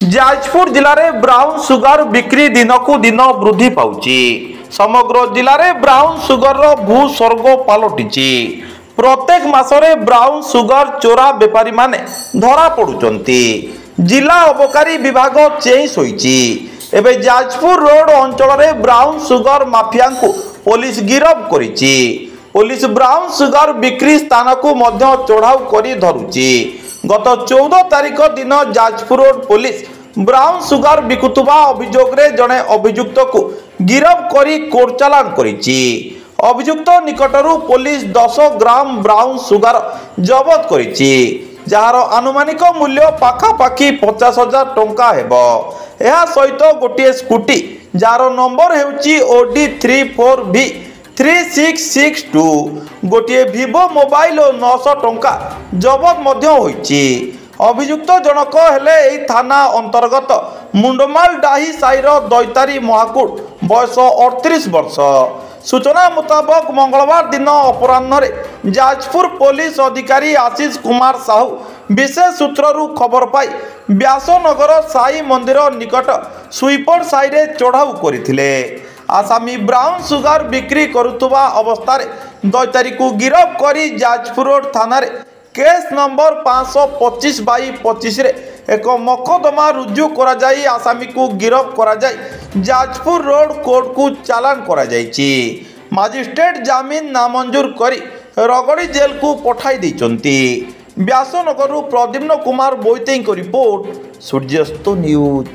जाजपुर जिले में brown sugar बिक्री दिनकू दिन वृद्धि पाउची। समग्र जिले में ब्राउन सुगर भूस्वर्ग पलटि। प्रत्येक मासरे ब्राउन सुगर चोरा बेपारी माने धरा पड़ुचंती। जिला अबकारी विभाग चेई सोईची। एबे जाजपुर रोड अंचल में ब्राउन सुगर माफिया को पुलिस गिरफ करिची। पुलिस ब्राउन सुगर बिक्री स्थान को मध्य चढ़ाऊ करी धरुची। गत 14 तारिख दिन Jajpur road police brown sugar बिकुवा अभियोग रे जड़े अभियुक्त को गिरफ करी कोर्ट चालान करिछि। अभियुक्त निकटरू पुलिस 10 ग्राम ब्राउन सुगर जबत करिछि, जार आनुमानिक मूल्य पाखापाखि 50,000 टंका हेबो। एहा सहित गोटे स्कूटी जार नंबर हेउछि ओडी 34V 3662, गोटे भिवो मोबाइल और 900 टंका जबत मध्य होइछि। अभियुक्त जनक हेले एही थाना अंतर्गत मुंडमाल डाही साईर दैतारी महाकुट, बयस 38 वर्ष। सूचना मुताबक मंगलवार दिन अपराह्न जाजपुर पुलिस अधिकारी आशीष कुमार साहू विशेष सूत्रु खबर पाई व्यासनगर साई मंदिर निकट सुईपड़ साई रे चढ़ाऊ करथिले। आसामी ब्राउन सुगर बिक्री करुवा अवस्था दैतारी को गिरफ करी जाजपुर रोड थाना रे केस नंबर 525/25 रे एक मकदमा रुजु करा जाई आसामी को गिरफ करा जाई जाजपुर रोड कोर्ट को चालान करा जाईची। मजिस्ट्रेट जामीन नामंजूर करी रगड़ी जेल को पठाई दैचंती। व्यासनगर प्रद्युम्न कुमार बोईते को रिपोर्ट, सूर्यास्त न्यूज।